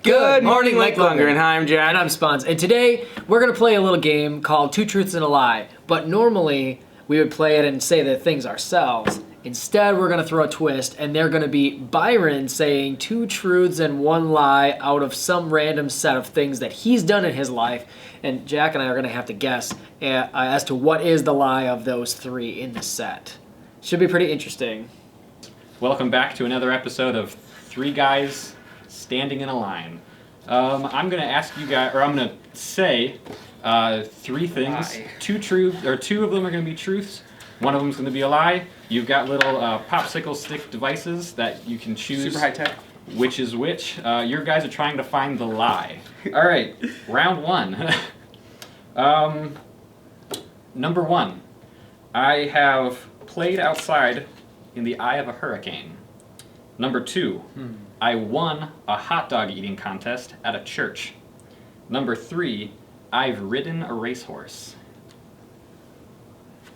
Good morning, Lake Lunger, and hi, I'm Jack. And I'm Spons. And today, we're going to play a little game called Two Truths and a Lie. But normally, we would play it and say the things ourselves. Instead, we're going to throw a twist, and they're going to be Byron saying two truths and one lie out of some random set of things that he's done in his life. And Jack and I are going to have to guess as to what is the lie of those three in the set. Should be pretty interesting. Welcome back to another episode of Three Guys Standing in a Line. I'm going to ask you guys, or I'm going to say three things. Two of them are going to be truths. One of them is going to be a lie. You've got little popsicle stick devices that you can choose. Super high tech. Which is which. Your guys are trying to find the lie. All right, round one. Number one, I have played outside in the eye of a hurricane. Number two, I won a hot dog eating contest at a church. Number three, I've ridden a racehorse.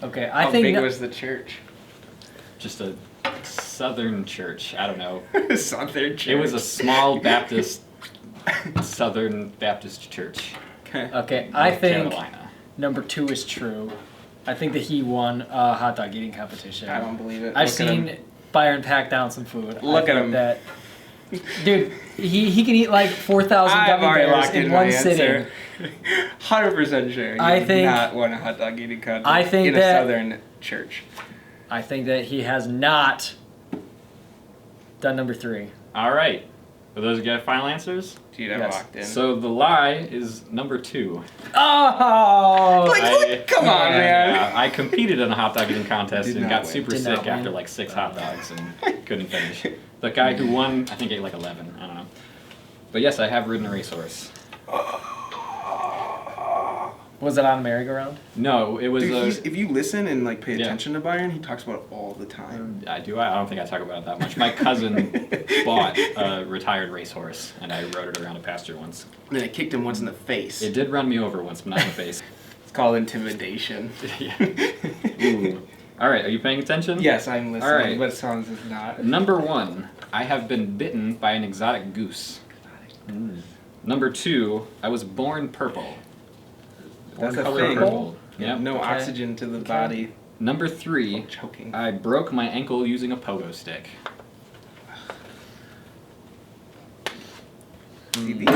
Okay, How big was the church? Just a southern church. I don't know. Southern church. It was a small Baptist, Southern Baptist church. Okay, I think Carolina. number two is true. I think that he won a hot dog eating competition. I don't believe it. I've seen Byron pack down some food. Look at him. That, dude, he can eat like 4,000 gummy bears in one sitting. 100% sure. I think not won a hot dog eating contest in a southern church. I think that he has not done number three. All right. Are those your final answers? Dude, I walked in. So the lie is number two. Oh! Come on, man. I competed in a hot dog eating contest Did and not got win. super Did not sick win. after like 6 hot dogs and couldn't finish. The guy who won, I think, ate like 11. I don't know. But yes, I have ridden a racehorse. Was it on a merry-go-round? No, it was Dude, if you listen and like pay attention to Byron, he talks about it all the time. I do. I don't think I talk about it that much. My cousin bought a retired racehorse, and I rode it around a pasture once. And then I kicked him once in the face. It did run me over once, but not in the face. It's called intimidation. Yeah. Ooh. All right, are you paying attention? Yes, I'm listening, All right. but Sans is not. Number one, I have been bitten by an exotic goose. Number two, I was born purple. That's a Color thing. purple. Yep. No oxygen to the body. Number three, Choking. I broke my ankle using a pogo stick. See, these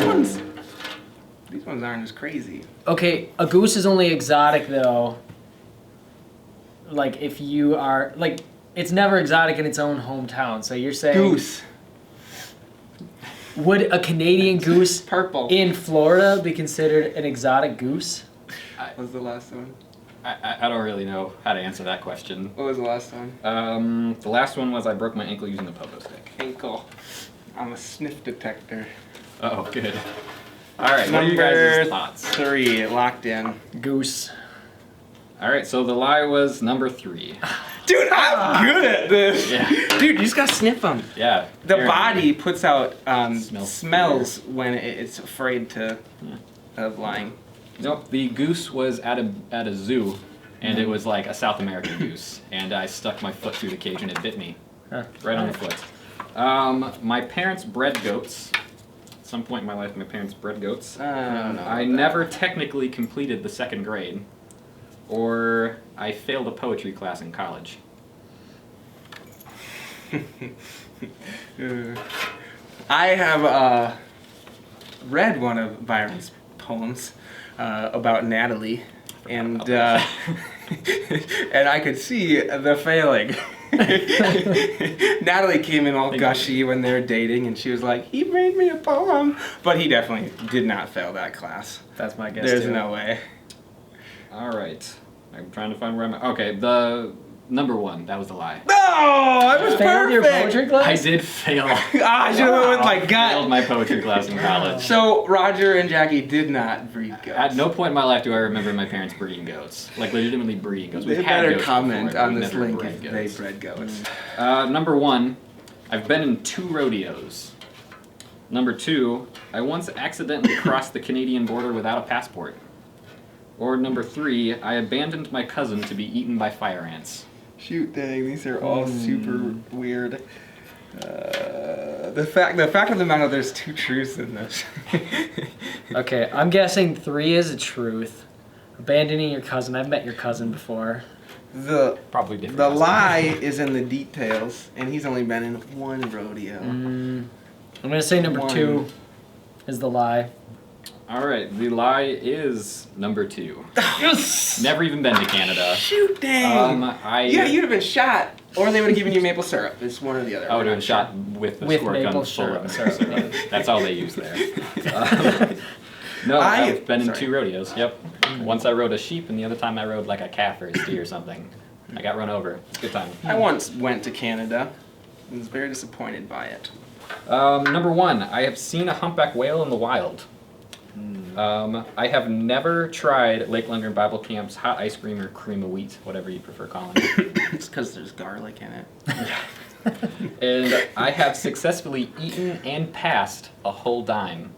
ones aren't as crazy. Okay, a goose is only exotic though. Like if you are like, it's never exotic in its own hometown. So you're saying Goose. Would a Canadian goose Purple. in Florida be considered an exotic goose? What was the last one? I don't really know how to answer that question. What was the last one? The last one was I broke my ankle using a pogo stick. Ankle. I'm a sniff detector. Oh, good. All right, what are you guys' thoughts? 3, locked in. Goose. All right, so the lie was number 3. Dude, I'm good at this. Yeah. Dude, you just gotta sniff them. Yeah. The apparently. body puts out Smells. when it's afraid of lying. Nope, the goose was at a zoo, and it was like a South American goose, and I stuck my foot through the cage and it bit me, right on the foot. My parents bred goats. At some point in my life, my parents bred goats. I never technically completed the 2nd grade, or I failed a poetry class in college. I have read one of Byron's poems about Natalie, and and I could see the failing. Natalie came in all gushy when they were dating, and she was like, "He made me a poem," but he definitely did not fail that class. That's my guess. There's too. no way. All right, I'm trying to find where I'm at. Okay, the number 1, that was the lie. No, I was Failed your perfect. poetry class? I did fail. I should have went with my Failed gut. my poetry class in college. So Roger and Jackie did not breed goats. At no point in my life do I remember my parents breeding goats. Like, legitimately breeding goats. They We've had better goats comment before, but on we've this never link bred if goats. they bred goats. Number 1, I've been in 2 rodeos. Number 2, I once accidentally crossed the Canadian border without a passport. Or number 3, I abandoned my cousin to be eaten by fire ants. Shoot, dang, these are all super weird. The fact of the matter, there's 2 truths in this. Okay, I'm guessing 3 is a truth. Abandoning your cousin. I've met your cousin before. Probably different. The lie is in the details, and he's only been in 1 rodeo. I'm gonna say number 2 is the lie. All right, the lie is number 2. Yes! Never even been to Canada. Shoot, dang! Yeah, you'd have been shot, or they would have given you maple syrup. It's one or the other. I would have been shot with the squirt gun maple full of syrup. syrup. That's all they use there. No, I've been in 2 rodeos. Yep. Once I rode a sheep, and the other time I rode like a calf or a steer or something. I got run over. It's a good time. I once went to Canada and was very disappointed by it. Number 1, I have seen a humpback whale in the wild. I have never tried Lake Lundgren Bible Camp's hot ice cream or cream of wheat, whatever you prefer calling it. It's because there's garlic in it. And I have successfully eaten and passed a whole dime.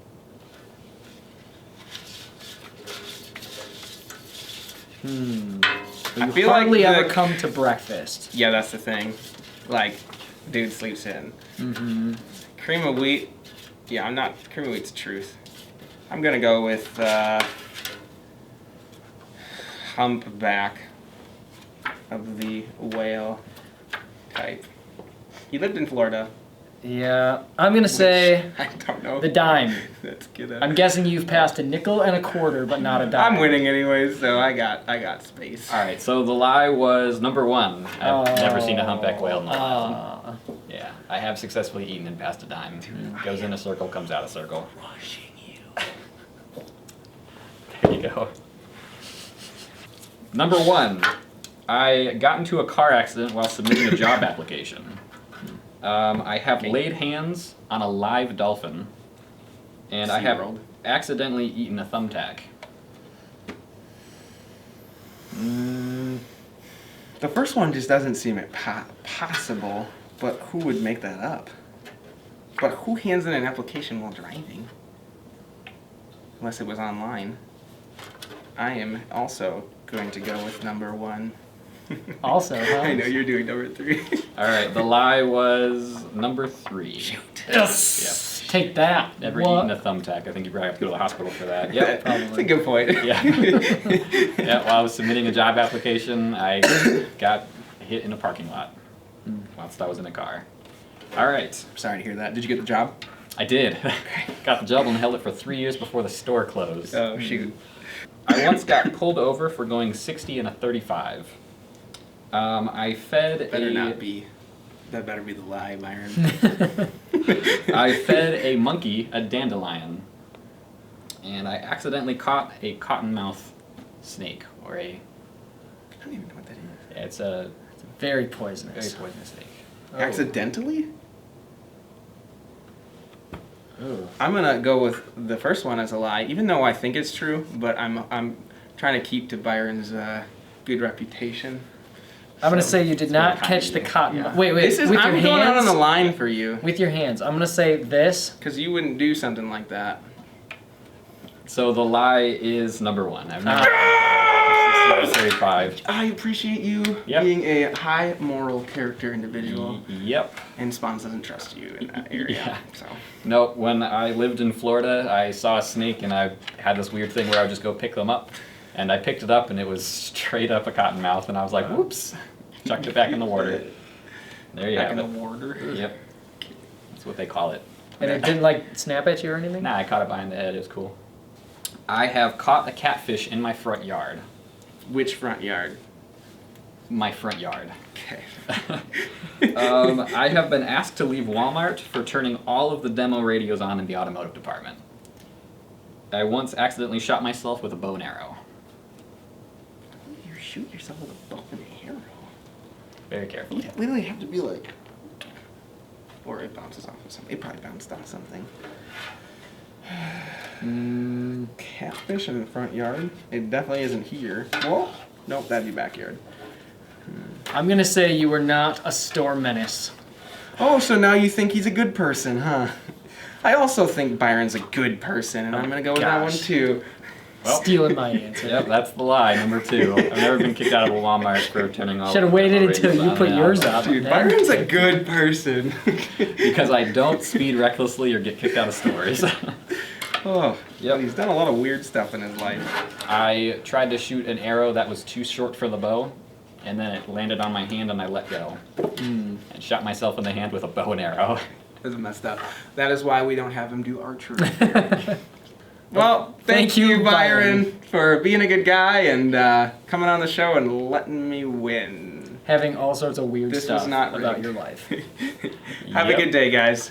I feel Hardly like ever come to breakfast. Yeah, that's the thing. Like, dude sleeps in. Cream of wheat. Yeah, I'm not. Cream of wheat's the truth. I'm gonna go with humpback of the whale type. He lived in Florida. Yeah, I'm gonna say I don't know. the dime. That's good. I'm guessing you've passed a nickel and a quarter, but not a dime. I'm winning anyways, so I got space. All right, so the lie was number 1. I've never seen a humpback whale in the wild. Yeah, I have successfully eaten and passed a dime. Goes in a circle, comes out a circle. Rushing you. There you go. Number 1, I got into a car accident while submitting a job application. I have laid hands on a live dolphin, and I have accidentally eaten a thumbtack. The first one just doesn't seem possible, but who would make that up? But who hands in an application while driving? Unless it was online. I am also going to go with number 1. Also, huh? I know you're doing number 3. All right, the lie was number 3. Shoot. Yes. Take that. Never What? eaten a thumbtack. I think you probably have to go to the hospital for that. Yep. That's a good point. Yeah. Yeah, while I was submitting a job application, I got hit in a parking lot whilst I was in a car. All right. Sorry to hear that. Did you get the job? I did. Got the job and held it for 3 years before the store closed. Oh, shoot. I once got pulled over for going 60 in a 35. I fed Better not be. That better be the lie, Byron. I fed a monkey a dandelion, and I accidentally caught a cottonmouth snake, or a. I don't even know what that is. It's a Very poisonous. very poisonous snake. Oh. Accidentally? Ooh. I'm gonna go with the first one as a lie, even though I think it's true. But I'm trying to keep to Byron's good reputation. I'm gonna So, say you did not kinda catch the you. cotton. Yeah. Wait, This is, with I'm your going out on hands? the line for you, With your hands. I'm gonna say this. because you wouldn't do something like that. So the lie is number 1. I've never. 35. I appreciate you Yep. being a high moral character individual, Yep. and Spawns doesn't trust you in that area. Yeah. So No, when I lived in Florida, I saw a snake and I had this weird thing where I would just go pick them up. And I picked it up and it was straight up a cottonmouth, and I was like, whoops. Chucked it back in the water. There you back have in it. the water. Yep. That's what they call it. And it didn't like snap at you or anything? Nah, I caught it behind the head. It was cool. I have caught a catfish in my front yard. Which front yard? My front yard. Okay. I have been asked to leave Walmart for turning all of the demo radios on in the automotive department. I once accidentally shot myself with a bow and arrow. You shoot yourself with a bow and arrow. Very carefully. You literally have to be like, or it bounces off of something. It probably bounced off something. Catfish in the front yard. It definitely isn't here. Whoa. Nope, that'd be backyard. I'm gonna say you were not a store menace. Oh, so now you think he's a good person, huh? I also think Byron's a good person, and I'm gonna go with that one gosh. too. Well, Stealing my answer. Yep, that's the lie. Number 2. I've never been kicked out of a Walmart for turning off. Should have waited until you put yours up. Dude, man. Byron's a good person. Because I don't speed recklessly or get kicked out of stores. Oh, Yep. he's done a lot of weird stuff in his life. I tried to shoot an arrow that was too short for the bow, and then it landed on my hand and I let go. And shot myself in the hand with a bow and arrow. That's messed up. That is why we don't have him do archery. Well, thank you, Byron, for being a good guy and coming on the show and letting me win. Having all sorts of weird This stuff was not about rigged. your life. Have a Yep. good day, guys.